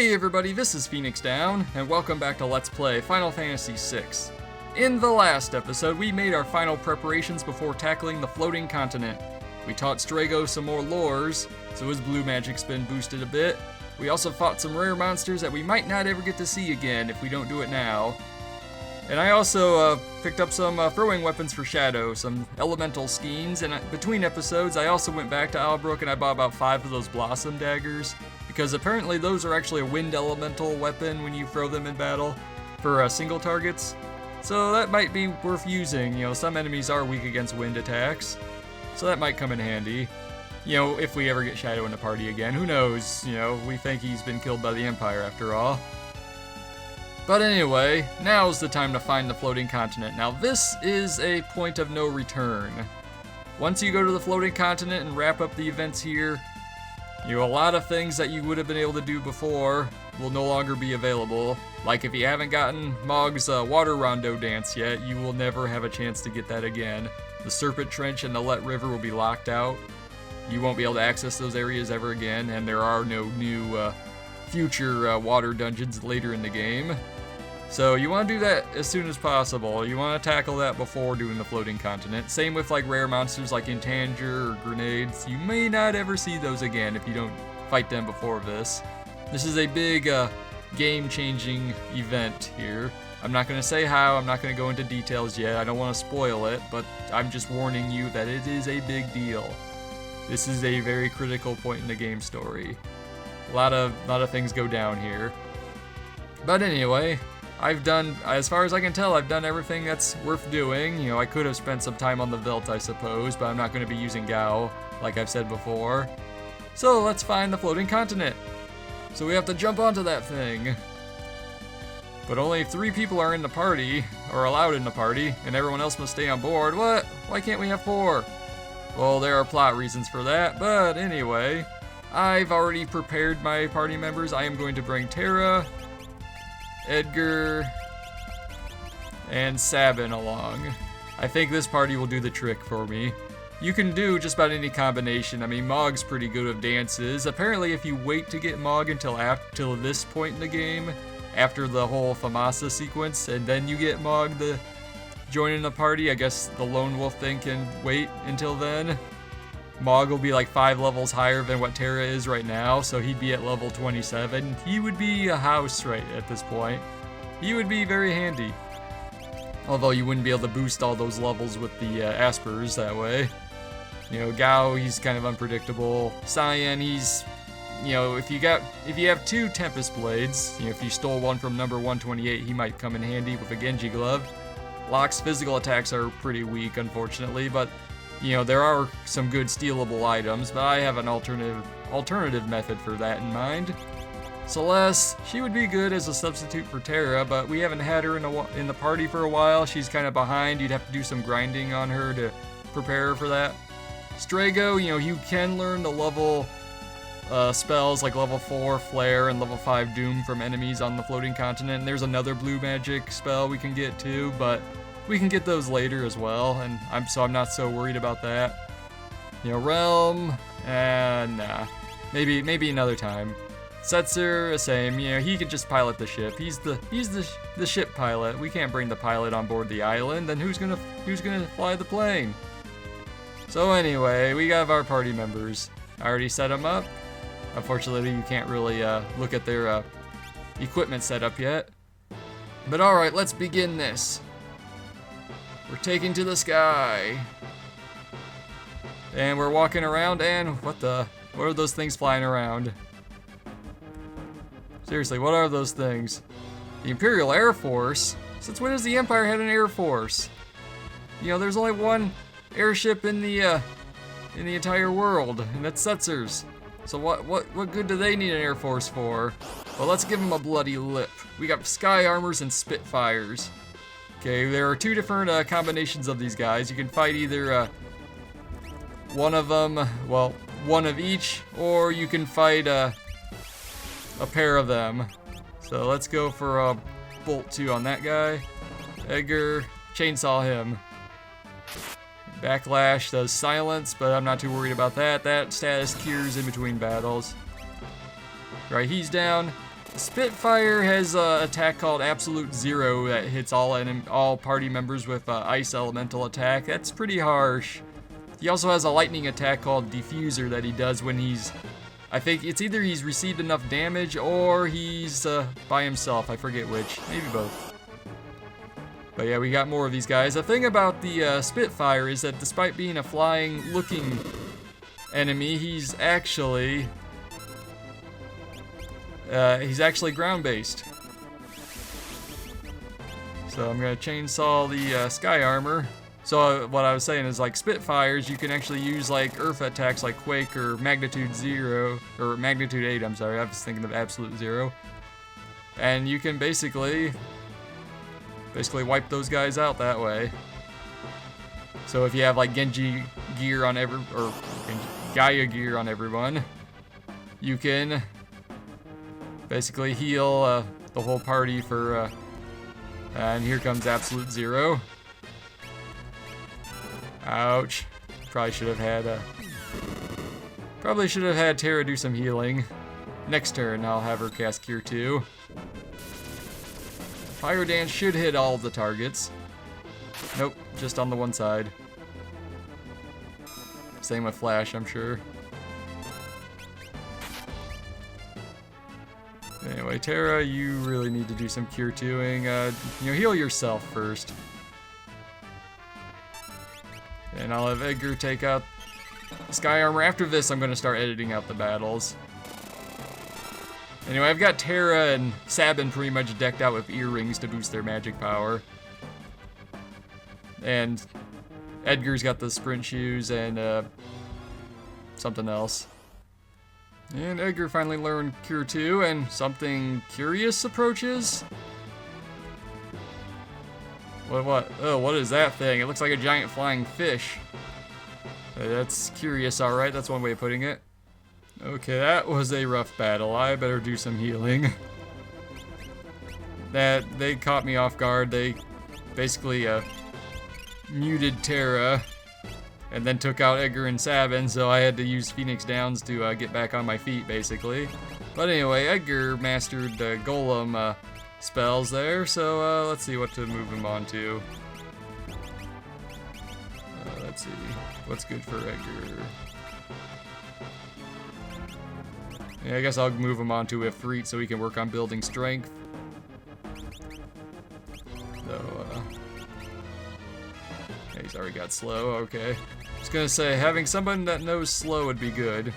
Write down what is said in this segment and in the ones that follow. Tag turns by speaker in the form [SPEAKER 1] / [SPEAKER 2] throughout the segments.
[SPEAKER 1] Hey everybody, this is Phoenix Down, and welcome back to Let's Play Final Fantasy VI. In the last episode, we made our final preparations before tackling the floating continent. We taught Strago some more lores, so his blue magic's been boosted a bit. We also fought some rare monsters that we might not ever get to see again if we don't do it now. And I also picked up some throwing weapons for Shadow, some elemental skeins, and between episodes I also went back to Albrook and I bought about 5 of those blossom daggers, because apparently those are actually a wind elemental weapon when you throw them in battle for single targets. So that might be worth using. You know, some enemies are weak against wind attacks, so that might come in handy. You know, if we ever get Shadow in the party again, who knows? You know, we think he's been killed by the Empire after all. But anyway, now's the time to find the floating continent. Now this is a point of no return. Once you go to the floating continent and wrap up the events here, you know, a lot of things that you would have been able to do before will no longer be available. Like if you haven't gotten Mog's water rondo dance yet, you will never have a chance to get that again. The Serpent Trench and the Let River will be locked out. You won't be able to access those areas ever again, and there are no new future water dungeons later in the game. So you want to do that as soon as possible. You want to tackle that before doing the floating continent. Same with like rare monsters like Intanger or grenades. You may not ever see those again if you don't fight them before this. This is a big game-changing event here. I'm not going to say how, I'm not going to go into details yet. I don't want to spoil it, but I'm just warning you that it is a big deal. This is a very critical point in the game story. A lot of things go down here. But anyway, I've done, as far as I can tell, I've done everything that's worth doing. You know, I could have spent some time on the Veldt, I suppose, but I'm not going to be using Gao, like I've said before. So let's find the floating continent. So we have to jump onto that thing. But only 3 people are in the party, or allowed in the party, and everyone else must stay on board. What? Why can't we have 4? Well, there are plot reasons for that, but anyway, I've already prepared my party members. I am going to bring Terra, Edgar, and Sabin along. I think this party will do the trick for me. You can do just about any combination. I mean, Mog's pretty good with dances. Apparently, if you wait to get Mog till this point in the game, after the whole Famasa sequence, and then you get Mog to join in the party, I guess the Lone Wolf thing can wait until then. Mog will be like 5 levels higher than what Terra is right now, so he'd be at level 27. He would be a house right at this point. He would be very handy. Although you wouldn't be able to boost all those levels with the Aspers that way. You know, Gao, he's kind of unpredictable. Cyan, he's, you know, if you have 2 Tempest Blades, you know, if you stole one from number 128, he might come in handy with a Genji Glove. Locke's physical attacks are pretty weak, unfortunately, but you know, there are some good stealable items, but I have an alternative method for that in mind. Celeste, she would be good as a substitute for Terra, but we haven't had her in the party for a while. She's kind of behind. You'd have to do some grinding on her to prepare her for that. Strago, you know, you can learn the level spells like level 4 Flare and level 5 Doom from enemies on the floating continent. And there's another blue magic spell we can get too, but we can get those later as well, and I'm not so worried about that. You know, Realm, nah, maybe another time. Setzer, the same. You know, he could just pilot the ship. He's the ship pilot. We can't bring the pilot on board the island. Then who's gonna fly the plane? So anyway, we have our party members. I already set them up. Unfortunately, you can't really look at their equipment setup yet. But all right, let's begin this. We're taking to the sky. And we're walking around, and what are those things flying around? Seriously, what are those things? The Imperial Air Force? Since when has the Empire had an Air Force? You know, there's only one airship in the entire world, and that's Setzer's. So what good do they need an Air Force for? Well, let's give them a bloody lip. We got Sky Armors and Spitfires. Okay, there are 2 different combinations of these guys. You can fight either one of them, well, one of each, or you can fight a pair of them. So let's go for a Bolt 2 on that guy. Edgar, chainsaw him. Backlash does silence, but I'm not too worried about that. That status cures in between battles. Right, he's down. Spitfire has an attack called Absolute Zero that hits all party members with Ice Elemental attack. That's pretty harsh. He also has a lightning attack called Diffuser that he does when he's... I think it's either he's received enough damage or he's by himself. I forget which. Maybe both. But yeah, we got more of these guys. The thing about the Spitfire is that despite being a flying-looking enemy, he's actually ground-based. So I'm gonna chainsaw the sky armor. So what I was saying is, like, Spitfires, you can actually use like Earth attacks like Quake or Magnitude 0 or Magnitude 8. I'm sorry, I was thinking of Absolute Zero, and you can basically wipe those guys out that way. So if you have like Genji gear on Gaia gear on everyone, you can basically heal the whole party for. And here comes Absolute Zero. Ouch. Probably should have had Terra do some healing. Next turn, I'll have her cast Cure 2. Fire Dance should hit all of the targets. Nope, just on the one side. Same with Flash, I'm sure. Anyway, Terra, you really need to do some Cure 2ing. Heal yourself first. And I'll have Edgar take out Sky Armor. After this, I'm going to start editing out the battles. Anyway, I've got Terra and Sabin pretty much decked out with earrings to boost their magic power. And Edgar's got the sprint shoes and something else. And Edgar finally learned Cure 2, and something curious approaches. What? Oh, what is that thing? It looks like a giant flying fish. That's curious, alright, that's one way of putting it. Okay, that was a rough battle. I better do some healing. They caught me off guard. They basically muted Terra and then took out Edgar and Sabin, so I had to use Phoenix Downs to get back on my feet, basically. But anyway, Edgar mastered the Golem spells there, so let's see what to move him on to. Let's see, what's good for Edgar? Yeah, I guess I'll move him on to Ifrit so he can work on building strength. So, yeah, he's already got slow, okay. I was gonna say, having someone that knows slow would be good.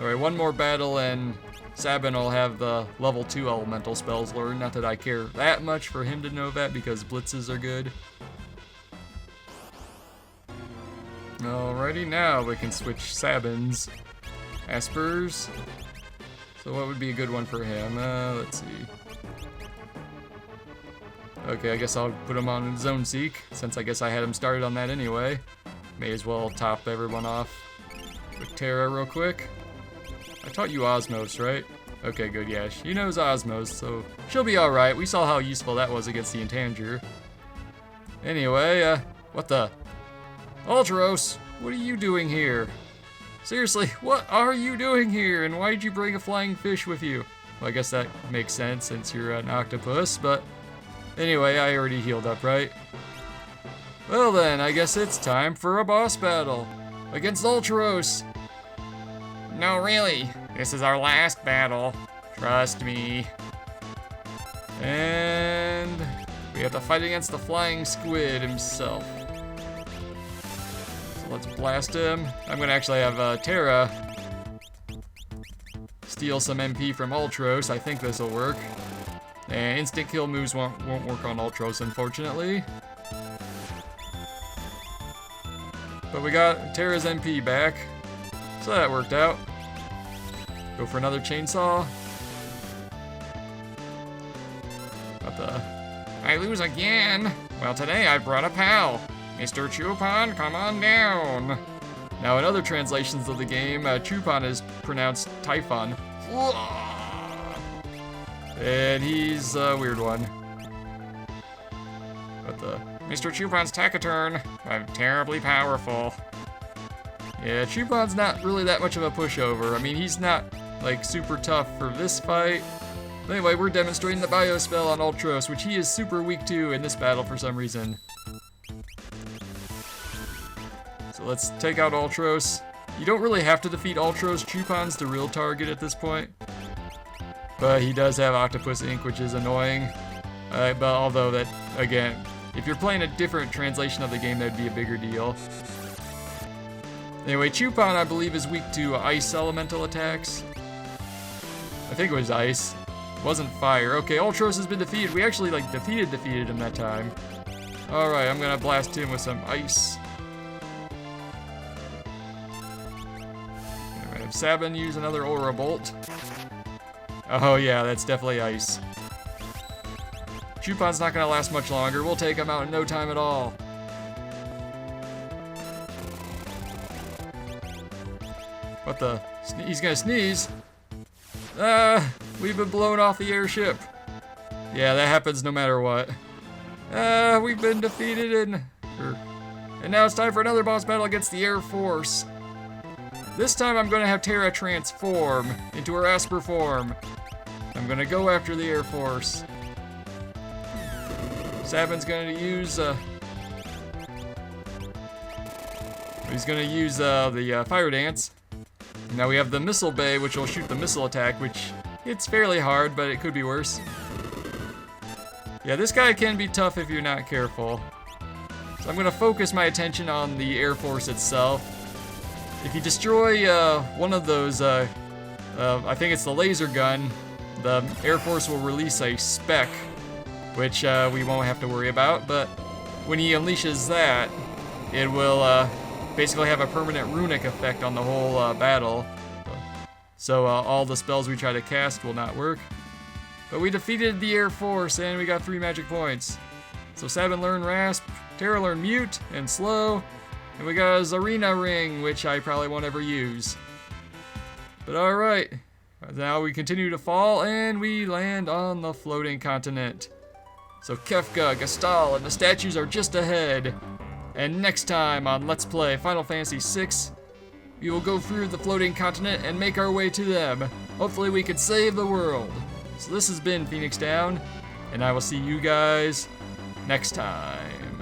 [SPEAKER 1] Alright, one more battle and Sabin will have the level 2 elemental spells learned. Not that I care that much for him to know that because blitzes are good. Alrighty, now we can switch Sabin's Aspers. So what would be a good one for him? Let's see. Okay, I guess I'll put him on Zone Seek, since I guess I had him started on that anyway. May as well top everyone off with Terra real quick. I taught you Osmos, right? Okay, good, yeah. She knows Osmos, so she'll be alright. We saw how useful that was against the Intanger. Anyway, what the? Ultros, what are you doing here? Seriously, what are you doing here? And why'd you bring a flying fish with you? Well, I guess that makes sense since you're an octopus, but anyway, I already healed up, right? Well then, I guess it's time for a boss battle against Ultros. No, really. This is our last battle. Trust me. And we have to fight against the flying squid himself. So let's blast him. I'm gonna actually have Terra steal some MP from Ultros. I think this will work. And instant kill moves won't work on Ultros, unfortunately. But we got Terra's MP back, so that worked out. Go for another chainsaw. What the? I lose again. Well, today I brought a pal. Mr. Chupon, come on down. Now, in other translations of the game, Chupon is pronounced Typhon. And he's a weird one. What the? Mr. Chupon's Taciturn. I'm terribly powerful. Yeah, Chupon's not really that much of a pushover. I mean, he's not, like, super tough for this fight, Anyway, we're demonstrating the bio spell on Ultros, which he is super weak to in this battle for some reason. So let's take out Ultros. You don't really have to defeat Ultros. Chupon's the real target at this point. But he does have Octopus Ink, which is annoying. But although that, again, if you're playing a different translation of the game, that'd be a bigger deal. Anyway, Chupon, I believe, is weak to ice elemental attacks. I think it was ice. It wasn't fire. Okay, Ultros has been defeated. We actually, like, defeated him that time. Alright, I'm gonna blast him with some ice. I'm gonna have Sabin use another Aura Bolt. Oh yeah, that's definitely ice. Chupon's not gonna last much longer. We'll take him out in no time at all. What the? He's gonna sneeze. We've been blown off the airship. Yeah, that happens no matter what. We've been defeated and now it's time for another boss battle against the Air Force. This time I'm gonna have Terra transform into her Asper form. I'm gonna go after the Air Force. Sabin's gonna use, he's gonna use the Fire Dance. Now we have the Missile Bay, which will shoot the missile attack, which it's fairly hard, but it could be worse. Yeah, this guy can be tough if you're not careful. So I'm gonna focus my attention on the Air Force itself. If you destroy one of those, I think it's the laser gun, the Air Force will release a spec, which we won't have to worry about, but when he unleashes that, it will basically have a permanent runic effect on the whole battle. So all the spells we try to cast will not work. But we defeated the Air Force and we got 3 magic points. So Sabin learned Rasp, Terra learned Mute and Slow, and we got a Zarina Ring, which I probably won't ever use. But alright, now we continue to fall and we land on the floating continent. So Kefka, Gestahl, and the statues are just ahead. And next time on Let's Play Final Fantasy VI, we will go through the floating continent and make our way to them. Hopefully we can save the world. So this has been Phoenix Down, and I will see you guys next time.